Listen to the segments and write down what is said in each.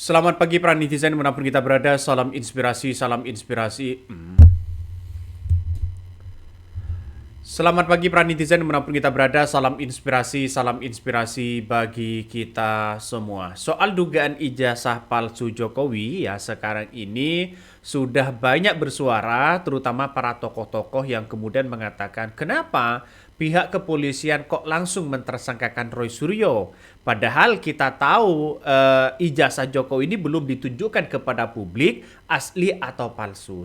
Selamat pagi para netizen dimanapun kita berada, salam inspirasi, salam inspirasi. Selamat pagi para netizen dimanapun kita berada, salam inspirasi bagi kita semua. Soal dugaan ijazah palsu Jokowi ya sekarang ini sudah banyak bersuara, terutama para tokoh-tokoh yang kemudian mengatakan kenapa pihak kepolisian kok langsung mentersangkakan Roy Suryo. Padahal kita tahu ijazah Jokowi ini belum ditunjukkan kepada publik asli atau palsu.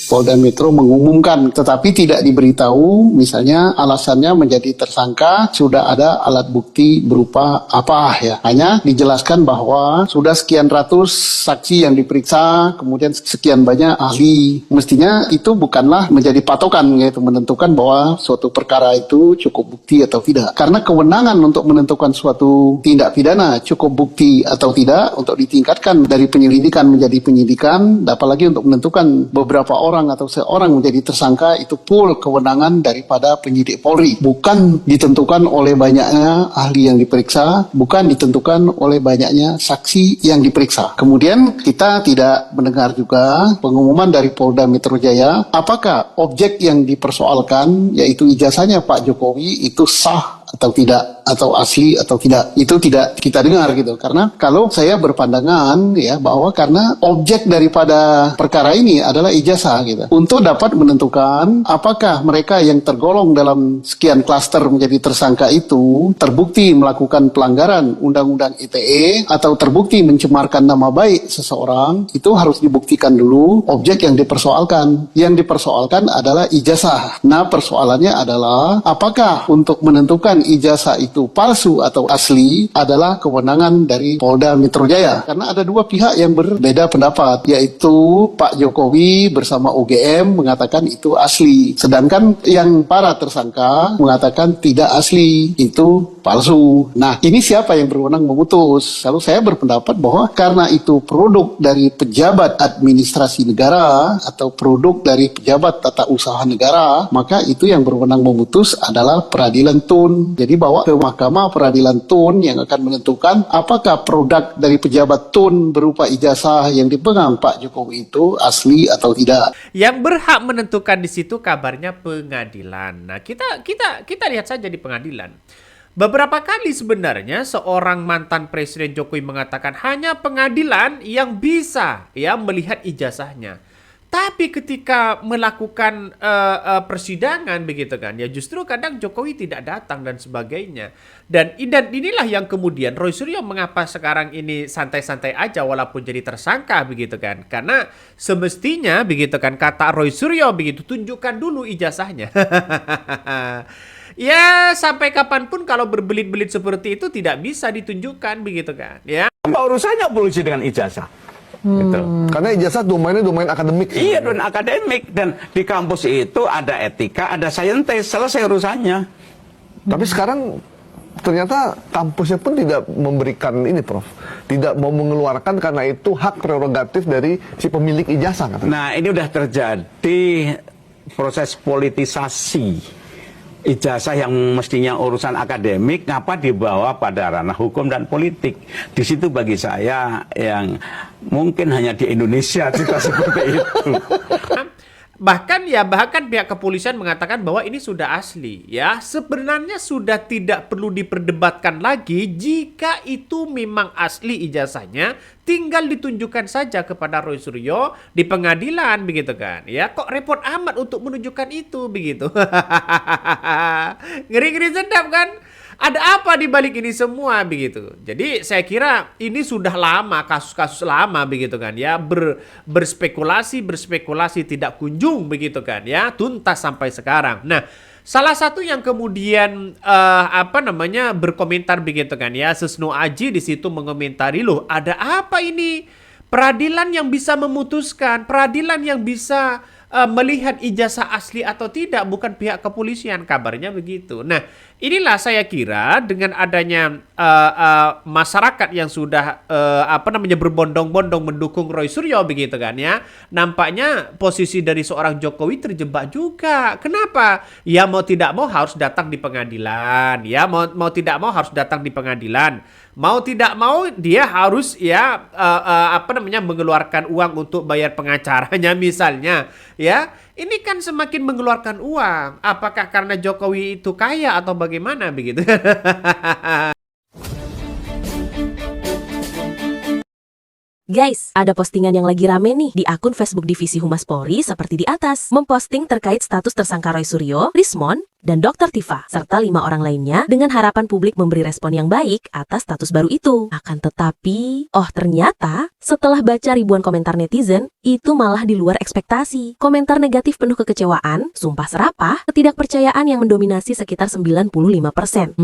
Polda Metro mengumumkan tetapi tidak diberitahu misalnya alasannya menjadi tersangka sudah ada alat bukti berupa apa ya. Hanya dijelaskan bahwa sudah sekian ratus saksi yang diperiksa, kemudian sekian banyak ahli. Mestinya itu bukanlah menjadi patokan yaitu menentukan bahwa suatu perkara itu cukup bukti atau tidak. Karena kewenangan untuk menentukan suatu tindak pidana cukup bukti atau tidak untuk ditingkatkan dari penyelidikan menjadi penyidikan, apalagi untuk menentukan beberapa orang atau seorang menjadi tersangka itu full kewenangan daripada penyidik Polri, bukan ditentukan oleh banyaknya ahli yang diperiksa, bukan ditentukan oleh banyaknya saksi yang diperiksa. Kemudian kita tidak mendengar juga pengumuman dari Polda Metro Jaya apakah objek yang dipersoalkan yaitu ijazahnya Pak Jokowi itu sah atau tidak, atau asli atau tidak, itu tidak kita dengar gitu. Karena kalau saya berpandangan ya bahwa karena objek daripada perkara ini adalah ijazah gitu. Untuk dapat menentukan apakah mereka yang tergolong dalam sekian klaster menjadi tersangka itu terbukti melakukan pelanggaran Undang-Undang ITE atau terbukti mencemarkan nama baik seseorang, itu harus dibuktikan dulu objek yang dipersoalkan. Yang dipersoalkan adalah ijazah. Nah, persoalannya adalah apakah untuk menentukan ijazah itu palsu atau asli adalah kewenangan dari Polda Metro Jaya. Karena ada dua pihak yang berbeda pendapat, yaitu Pak Jokowi bersama UGM mengatakan itu asli. Sedangkan yang para tersangka mengatakan tidak asli, itu palsu. Nah, ini siapa yang berwenang memutus? Kalau saya berpendapat bahwa karena itu produk dari pejabat administrasi negara atau produk dari pejabat tata usaha negara, maka itu yang berwenang memutus adalah peradilan tun. Jadi bawa ke Mahkamah Peradilan Tun yang akan menentukan apakah produk dari pejabat tun berupa ijazah yang dipegang Pak Jokowi itu asli atau tidak. Yang berhak menentukan di situ kabarnya pengadilan. Nah, kita lihat saja di pengadilan. Beberapa kali sebenarnya seorang mantan Presiden Jokowi mengatakan hanya pengadilan yang bisa ya melihat ijazahnya. Tapi ketika melakukan persidangan begitu kan, ya justru kadang Jokowi tidak datang dan sebagainya. Dan inilah yang kemudian Roy Suryo mengapa sekarang ini santai-santai aja walaupun jadi tersangka begitu kan. Karena semestinya begitu kan kata Roy Suryo begitu, tunjukkan dulu ijazahnya. Ya sampai kapanpun kalau berbelit-belit seperti itu tidak bisa ditunjukkan begitu kan. Ya. Apa urusannya polisi dengan ijazah? Gitu. Karena ijazah domainnya domain akademik. Iya, domain akademik, dan di kampus itu ada etika, ada saintis, selesai urusannya. Tapi sekarang ternyata kampusnya pun tidak memberikan ini, Prof. Tidak mau mengeluarkan karena itu hak prerogatif dari si pemilik ijazah. Katanya. Nah, ini udah terjadi proses politisasi. Ijazah yang mestinya urusan akademik, ngapa dibawa pada ranah hukum dan politik? Di situ bagi saya yang mungkin hanya di Indonesia juga seperti itu. Bahkan pihak kepolisian mengatakan bahwa ini sudah asli ya. Sebenarnya sudah tidak perlu diperdebatkan lagi jika itu memang asli ijazahnya, tinggal ditunjukkan saja kepada Roy Suryo di pengadilan begitu kan. Ya, kok repot amat untuk menunjukkan itu begitu. Ngeri-ngeri sedap kan? Ada apa di balik ini semua begitu. Jadi saya kira ini sudah lama, kasus-kasus lama begitu kan ya, berspekulasi tidak kunjung begitu kan ya, tuntas sampai sekarang. Nah, salah satu yang kemudian berkomentar begitu kan ya, Sesno Aji di situ mengomentari, loh ada apa ini? Peradilan yang bisa memutuskan, peradilan yang bisa melihat ijazah asli atau tidak, bukan pihak kepolisian, kabarnya begitu. Nah, inilah saya kira dengan adanya masyarakat yang sudah berbondong-bondong mendukung Roy Suryo begitu kan ya, nampaknya posisi dari seorang Jokowi terjebak juga. Kenapa? Ya mau tidak mau harus datang di pengadilan, ya mau tidak mau harus datang di pengadilan. Mau tidak mau dia harus ya mengeluarkan uang untuk bayar pengacaranya misalnya, ya. Ini kan semakin mengeluarkan uang. Apakah karena Jokowi itu kaya atau bagaimana begitu? Guys, ada postingan yang lagi rame nih di akun Facebook Divisi Humas Polri seperti di atas. Memposting terkait status tersangka Roy Suryo, Rismon, dan Dr. Tifa, serta 5 orang lainnya dengan harapan publik memberi respon yang baik atas status baru itu. Akan tetapi, ternyata setelah baca ribuan komentar netizen, itu malah di luar ekspektasi. Komentar negatif penuh kekecewaan, sumpah serapah, ketidakpercayaan yang mendominasi sekitar 95%.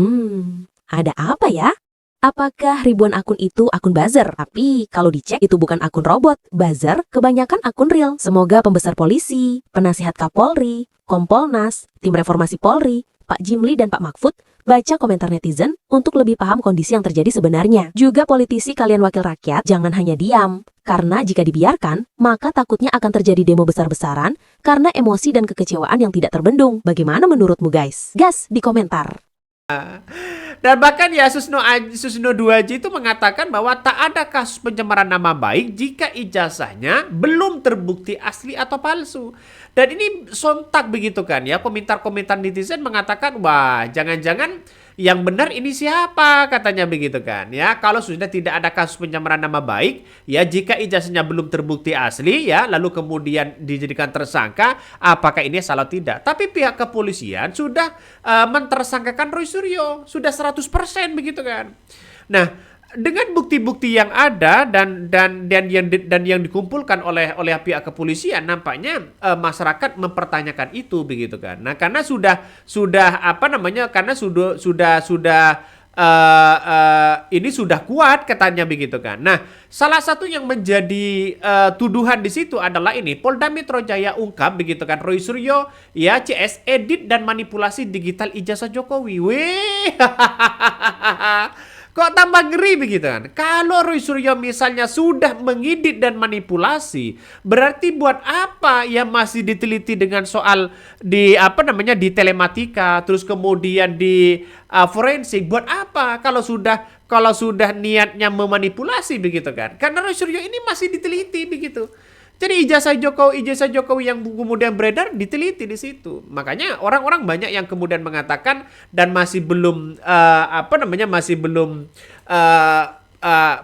Ada apa ya? Apakah ribuan akun itu akun buzzer? Tapi kalau dicek itu bukan akun robot. Buzzer kebanyakan akun real. Semoga pembesar polisi, penasihat Kapolri, Kompolnas, tim reformasi Polri, Pak Jimli dan Pak Mahfud baca komentar netizen untuk lebih paham kondisi yang terjadi sebenarnya. Juga politisi kalian wakil rakyat jangan hanya diam. Karena jika dibiarkan, maka takutnya akan terjadi demo besar-besaran karena emosi dan kekecewaan yang tidak terbendung. Bagaimana menurutmu guys? Gas di komentar. Dan bahkan ya Susno 2J itu mengatakan bahwa tak ada kasus pencemaran nama baik jika ijazahnya belum terbukti asli atau palsu. Dan ini sontak begitu kan ya, komentar-komentar netizen mengatakan wah jangan-jangan yang benar ini siapa katanya begitu kan ya. Kalau sudah tidak ada kasus pencemaran nama baik ya, jika ijazahnya belum terbukti asli ya lalu kemudian dijadikan tersangka, apakah ini salah tidak? Tapi pihak kepolisian sudah mentersangkakan Roy Suryo sudah 100% begitu kan. Nah, dengan bukti-bukti yang ada dan yang dikumpulkan oleh pihak kepolisian, nampaknya masyarakat mempertanyakan itu begitu kan. Nah, karena ini sudah kuat katanya begitu kan. Nah, salah satu yang menjadi tuduhan di situ adalah ini Polda Metro Jaya ungkap begitu kan, Roy Suryo ya CS edit dan manipulasi digital ijazah Jokowi. Weh. Kok tambah ngeri begitu kan? Kalau Roy Suryo misalnya sudah mengedit dan manipulasi, berarti buat apa ya masih diteliti dengan soal di telematika, terus kemudian di forensik? Buat apa kalau sudah niatnya memanipulasi begitu kan? Karena Roy Suryo ini masih diteliti begitu. Jadi ijazah Jokowi yang kemudian beredar diteliti di situ. Makanya orang-orang banyak yang kemudian mengatakan dan masih belum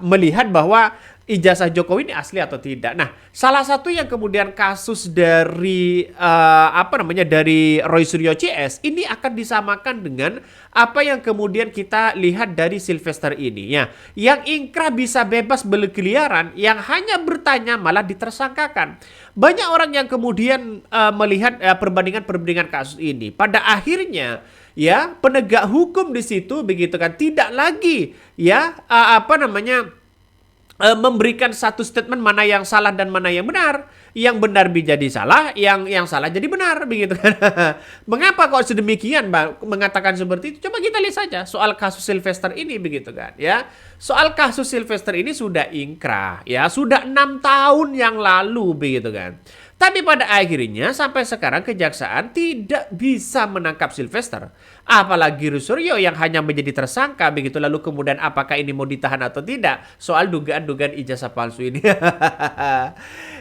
melihat bahwa ijazah Jokowi ini asli atau tidak. Nah, salah satu yang kemudian kasus dari dari Roy Suryo CS ini akan disamakan dengan apa yang kemudian kita lihat dari Sylvester ini ya. Yang ingkrah bisa bebas berkeliaran, yang hanya bertanya malah ditersangkakan. Banyak orang yang kemudian melihat perbandingan kasus ini. Pada akhirnya ya penegak hukum di situ begitu kan tidak lagi ya memberikan satu statement mana yang salah dan mana yang benar. Yang benar menjadi salah, yang salah jadi benar begitu kan. Mengapa kok sedemikian Bang mengatakan seperti itu? Coba kita lihat saja soal kasus Sylvester ini begitu kan ya. Soal kasus Sylvester ini sudah ingkrah ya, sudah 6 tahun yang lalu begitu kan. Tapi pada akhirnya sampai sekarang kejaksaan tidak bisa menangkap Sylvester. Apalagi Roy Suryo yang hanya menjadi tersangka begitu, lalu kemudian apakah ini mau ditahan atau tidak soal dugaan-dugaan ijazah palsu ini.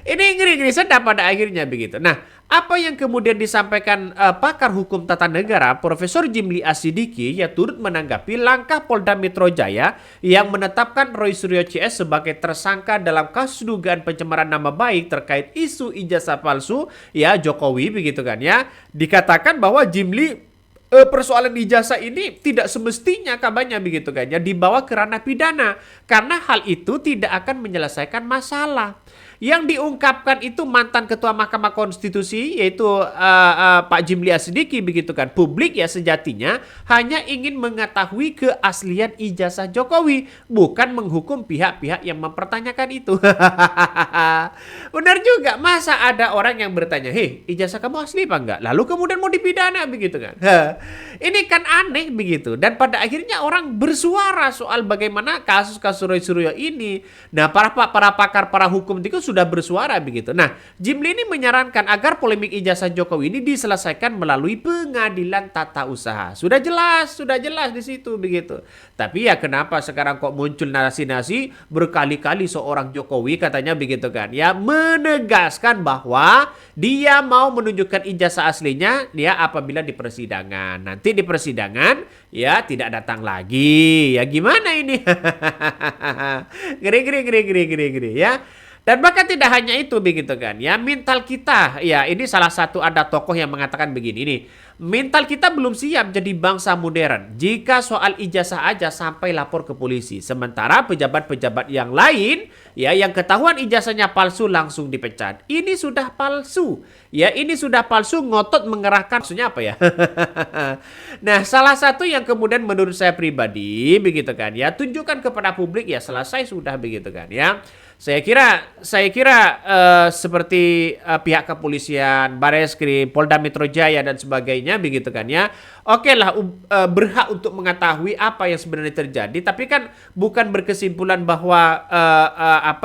Ini ngeri-ngeri sedap pada akhirnya begitu. Nah, apa yang kemudian disampaikan pakar hukum tata negara Profesor Jimli Asidiki ya turut menanggapi langkah Polda Metro Jaya yang menetapkan Roy Suryo CS sebagai tersangka dalam kasus dugaan pencemaran nama baik terkait isu ijazah palsu ya Jokowi begitu kan ya. Dikatakan bahwa Jimli persoalan ijazah ini tidak semestinya kabarnya begitu kan ya dibawa ke ranah pidana karena hal itu tidak akan menyelesaikan masalah. Yang diungkapkan itu mantan Ketua Mahkamah Konstitusi yaitu Pak Jimli Asidiki begitu kan. Publik ya sejatinya hanya ingin mengetahui keaslian ijazah Jokowi, bukan menghukum pihak-pihak yang mempertanyakan itu. Benar juga, masa ada orang yang bertanya, "Hei, ijazah kamu asli apa enggak?" Lalu kemudian mau dipidana begitu kan. Ini kan aneh begitu. Dan pada akhirnya orang bersuara soal bagaimana kasus-kasus Roy Suryo ini. Nah, para pakar, para hukum itu sudah bersuara begitu. Nah, Jimli ini menyarankan agar polemik ijazah Jokowi ini diselesaikan melalui pengadilan tata usaha. Sudah jelas di situ begitu. Tapi ya kenapa sekarang kok muncul narasi-narasi berkali-kali seorang Jokowi katanya begitu kan. Ya menegaskan bahwa dia mau menunjukkan ijazah aslinya dia apabila di persidangan. Nanti di persidangan ya tidak datang lagi. Ya gimana ini? Geri ya. Dan bahkan tidak hanya itu begitu kan. Ya mental kita, ya ini salah satu ada tokoh yang mengatakan begini nih. Mental kita belum siap jadi bangsa modern jika soal ijazah aja sampai lapor ke polisi. Sementara pejabat-pejabat yang lain ya yang ketahuan ijazahnya palsu langsung dipecat. Ini sudah palsu. Ya ini sudah palsu, ngotot mengerahkan maksudnya apa ya? Nah, salah satu yang kemudian menurut saya pribadi begitu kan ya, tunjukkan kepada publik ya selesai sudah begitu kan ya. Saya kira seperti pihak kepolisian, Bareskrim, Polda Metro Jaya dan sebagainya begitu kan ya. Oke lah berhak untuk mengetahui apa yang sebenarnya terjadi, tapi kan bukan berkesimpulan bahwa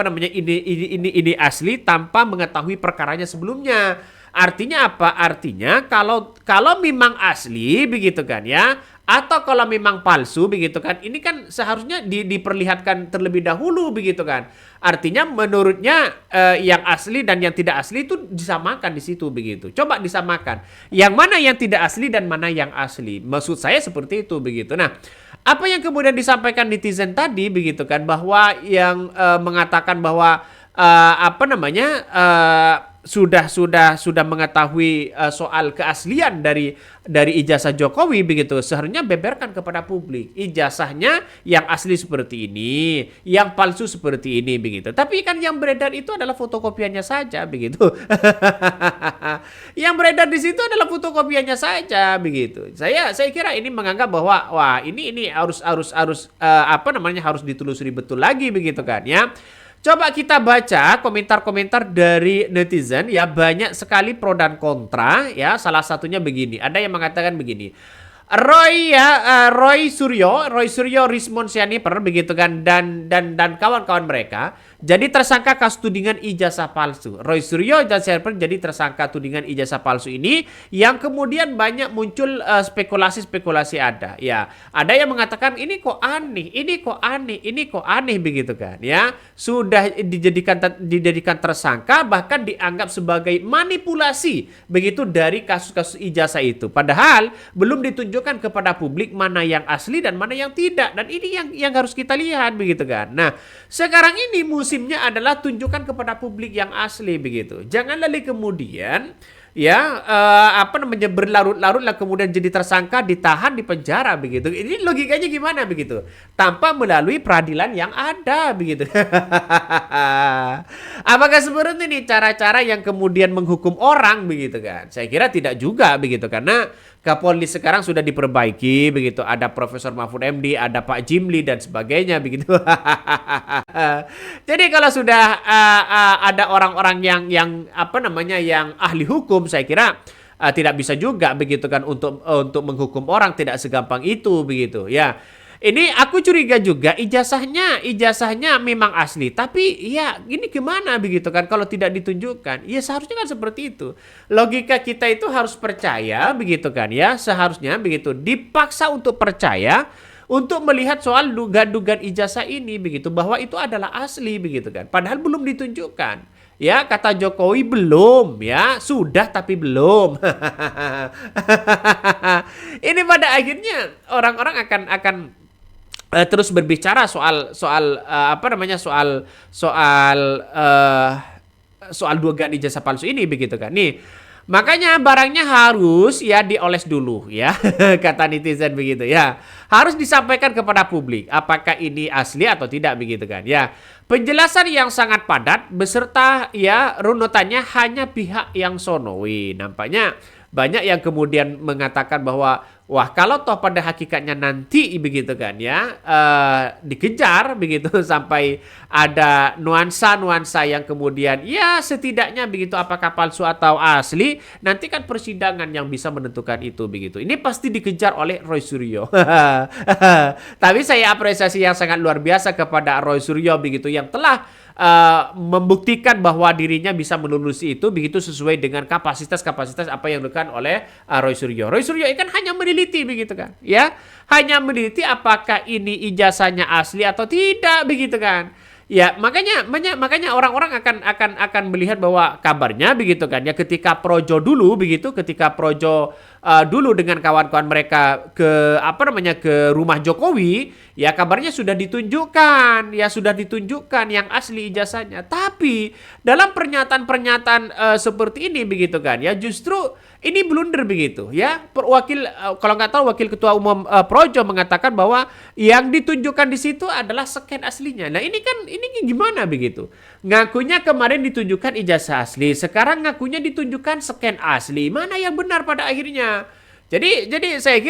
ini asli tanpa mengetahui perkaranya sebelumnya. Artinya apa? Artinya kalau memang asli begitu kan ya, atau kalau memang palsu begitu kan, ini kan seharusnya diperlihatkan terlebih dahulu begitu kan. Artinya menurutnya yang asli dan yang tidak asli itu disamakan di situ begitu. Coba disamakan. Yang mana yang tidak asli dan mana yang asli. Maksud saya seperti itu begitu. Nah, apa yang kemudian disampaikan netizen tadi begitu kan, bahwa yang mengatakan bahwa sudah mengetahui soal keaslian dari ijazah Jokowi begitu, seharusnya beberkan kepada publik ijazahnya yang asli seperti ini, yang palsu seperti ini begitu. Tapi kan yang beredar itu adalah fotokopiannya saja begitu. Yang beredar di situ adalah fotokopiannya saja begitu. Saya kira ini menganggap bahwa wah ini harus harus ditelusuri betul lagi begitu kan ya. Coba kita baca komentar-komentar dari netizen ya, banyak sekali pro dan kontra ya. Salah satunya begini, ada yang mengatakan begini. Roy Suryo Rismon Sianiper begitu kan dan kawan-kawan mereka jadi tersangka kasus tudingan ijazah palsu. Roy Suryo dan Sianiper jadi tersangka tudingan ijazah palsu ini yang kemudian banyak muncul spekulasi ada. Ya, ada yang mengatakan ini kok aneh begitu kan ya. Sudah dijadikan tersangka, bahkan dianggap sebagai manipulasi begitu dari kasus-kasus ijazah itu. Padahal belum ditunjukkan kepada publik mana yang asli dan mana yang tidak, dan ini yang harus kita lihat begitu kan. Nah, sekarang ini musimnya adalah tunjukkan kepada publik yang asli begitu. Jangan lalu kemudian ya berlarut-larut lah kemudian jadi tersangka, ditahan di penjara begitu. Ini logikanya gimana begitu? Tanpa melalui peradilan yang ada begitu. Apakah seperti ini cara-cara yang kemudian menghukum orang begitu kan? Saya kira tidak juga begitu, karena Kapolri sekarang sudah diperbaiki begitu. Ada Profesor Mahfud MD, ada Pak Jimli dan sebagainya begitu. Jadi kalau sudah ada orang-orang yang ahli hukum, saya kira tidak bisa juga begitu kan untuk menghukum orang, tidak segampang itu begitu ya. Ini aku curiga juga ijazahnya memang asli, tapi ya ini gimana begitu kan kalau tidak ditunjukkan? Ya seharusnya kan seperti itu. Logika kita itu harus percaya begitu kan ya, seharusnya begitu, dipaksa untuk percaya untuk melihat soal dugaan ijazah ini begitu, bahwa itu adalah asli begitu kan. Padahal belum ditunjukkan. Ya, kata Jokowi belum ya, sudah tapi belum. Ini pada akhirnya orang-orang akan terus berbicara soal dugaan ijazah palsu ini begitu kan. Nih, Makanya barangnya harus ya dioles dulu ya, kata netizen begitu ya. Harus disampaikan kepada publik apakah ini asli atau tidak begitu kan ya. Penjelasan yang sangat padat beserta ya runutannya hanya pihak yang sono. Wih, nampaknya banyak yang kemudian mengatakan bahwa wah kalau toh pada hakikatnya nanti begitu kan ya dikejar begitu sampai ada nuansa-nuansa yang kemudian ya setidaknya begitu apakah palsu atau asli, nanti kan persidangan yang bisa menentukan itu begitu. Ini pasti dikejar oleh Roy Suryo. Tapi saya apresiasi yang sangat luar biasa kepada Roy Suryo begitu yang telah membuktikan bahwa dirinya bisa melulusi itu begitu sesuai dengan kapasitas-kapasitas apa yang dilakukan oleh Roy Suryo. Roy Suryo kan hanya meneliti begitu kan, ya, hanya meneliti apakah ini ijazahnya asli atau tidak begitu kan. Ya, makanya orang-orang akan melihat bahwa kabarnya begitu kan ya ketika Projo dulu begitu, ketika Projo dulu dengan kawan-kawan mereka ke ke rumah Jokowi, ya kabarnya sudah ditunjukkan yang asli ijazahnya. Tapi dalam pernyataan-pernyataan seperti ini begitu kan ya, justru ini blunder begitu ya. Kalau nggak tahu wakil ketua umum Projo mengatakan bahwa yang ditunjukkan di situ adalah scan aslinya. Nah, ini gimana begitu? Ngakunya kemarin ditunjukkan ijazah asli, sekarang ngakunya ditunjukkan scan asli. Mana yang benar pada akhirnya? Jadi saya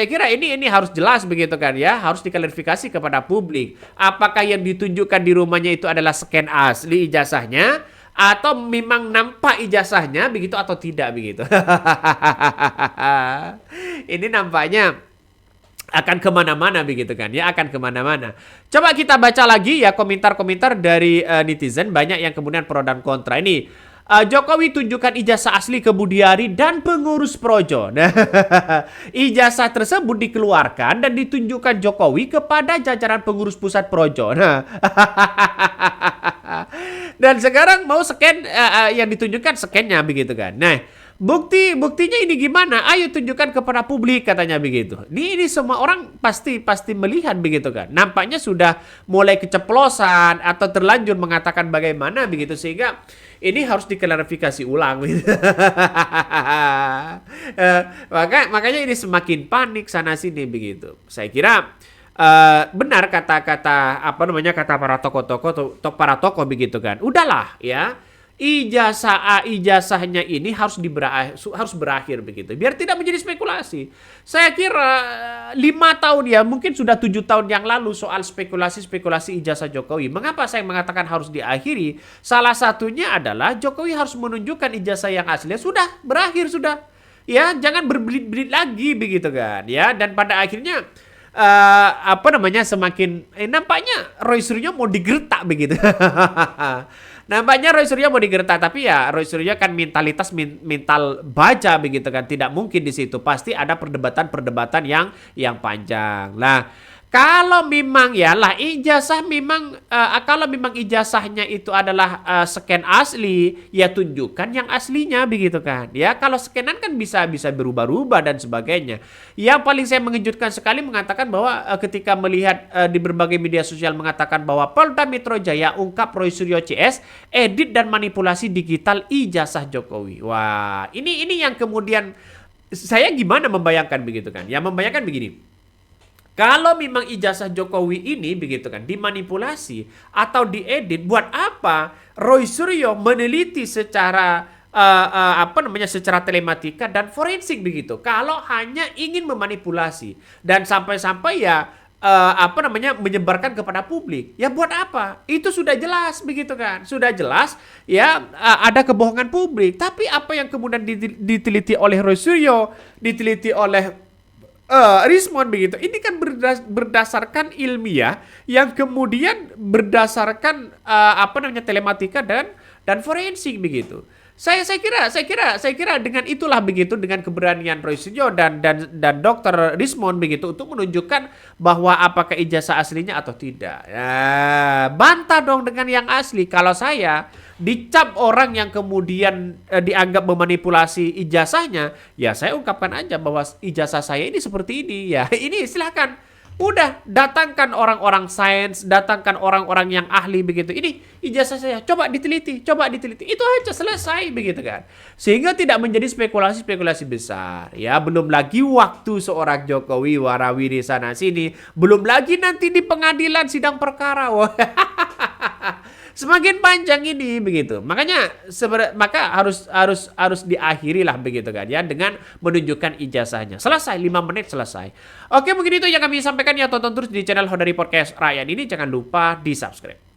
kira ini harus jelas begitu kan ya, harus diklarifikasi kepada publik. Apakah yang ditunjukkan di rumahnya itu adalah scan asli ijazahnya atau memang nampak ijazahnya begitu atau tidak begitu? Ini nampaknya akan kemana-mana begitu kan ya, akan kemana-mana. Coba kita baca lagi ya komentar-komentar dari netizen, banyak yang kemudian pro dan kontra. Ini Jokowi tunjukkan ijazah asli ke Budiari dan pengurus Projo. Nah, ijazah tersebut dikeluarkan dan ditunjukkan Jokowi kepada jajaran pengurus pusat Projo. Nah, dan sekarang mau scan yang ditunjukkan scannya begitu kan. Nah, buktinya ini gimana? Ayo tunjukkan kepada publik katanya begitu. Ini semua orang pasti melihat begitu kan. Nampaknya sudah mulai keceplosan atau terlanjur mengatakan bagaimana begitu sehingga ini harus diklarifikasi ulang gitu. Makanya ini semakin panik sana sini begitu. Saya kira benar kata para tokoh begitu kan. Udahlah ya. Ijazahnya ini harus berakhir begitu biar tidak menjadi spekulasi. Saya kira 5 tahun ya, mungkin sudah 7 tahun yang lalu soal spekulasi ijazah Jokowi. Mengapa saya mengatakan harus diakhiri? Salah satunya adalah Jokowi harus menunjukkan ijazah yang asli. Sudah berakhir sudah. Ya, jangan berbelit-belit lagi begitu kan. Ya, dan pada akhirnya semakin nampaknya Roy Suryo mau digertak begitu. Nampaknya Roy Suryo mau digertak, tapi ya Roy Suryo kan mental baja begitu kan, tidak mungkin di situ pasti ada perdebatan yang panjang. Lah kalau memang kalau memang ijazahnya itu adalah scan asli, ya tunjukkan yang aslinya begitu kan. Ya kalau scanan kan bisa berubah-ubah dan sebagainya. Yang paling saya mengejutkan sekali mengatakan bahwa ketika melihat di berbagai media sosial mengatakan bahwa Polda Metro Jaya ungkap Roy Suryo CS edit dan manipulasi digital ijazah Jokowi. Wah, ini yang kemudian saya gimana membayangkan begitu kan? Ya membayangkan begini. Kalau memang ijazah Jokowi ini begitu kan dimanipulasi atau diedit, buat apa Roy Suryo meneliti secara secara telematika dan forensik begitu? Kalau hanya ingin memanipulasi dan sampai-sampai ya menyebarkan kepada publik. Ya buat apa? Itu sudah jelas begitu kan? Sudah jelas ya ada kebohongan publik. Tapi apa yang kemudian diteliti oleh Roy Suryo, diteliti oleh Rismon begitu. Ini kan berdasarkan ilmiah yang kemudian berdasarkan telematika dan forensik begitu. Saya kira dengan itulah begitu, dengan keberanian Roy Suryo dan Dr. Rismon begitu untuk menunjukkan bahwa apakah ijazah aslinya atau tidak. Ya, bantah dong dengan yang asli. Kalau saya dicap orang yang kemudian dianggap memanipulasi ijazahnya, ya saya ungkapkan aja bahwa ijazah saya ini seperti ini. Ya, ini silahkan. Udah, datangkan orang-orang sains, datangkan orang-orang yang ahli begitu. Ini ijazah saya, coba diteliti, coba diteliti. Itu aja selesai begitu kan. Sehingga tidak menjadi spekulasi-spekulasi besar. Ya, belum lagi waktu seorang Jokowi warawiri sana sini, belum lagi nanti di pengadilan sidang perkara. Wah. Semakin panjang ini begitu. Maka harus diakhiri lah begitu kan ya dengan menunjukkan ijazahnya. Selesai 5 menit selesai. Oke, mungkin itu yang kami sampaikan ya. Tonton terus di channel Honda Podcast Rakyat ini, jangan lupa di-subscribe.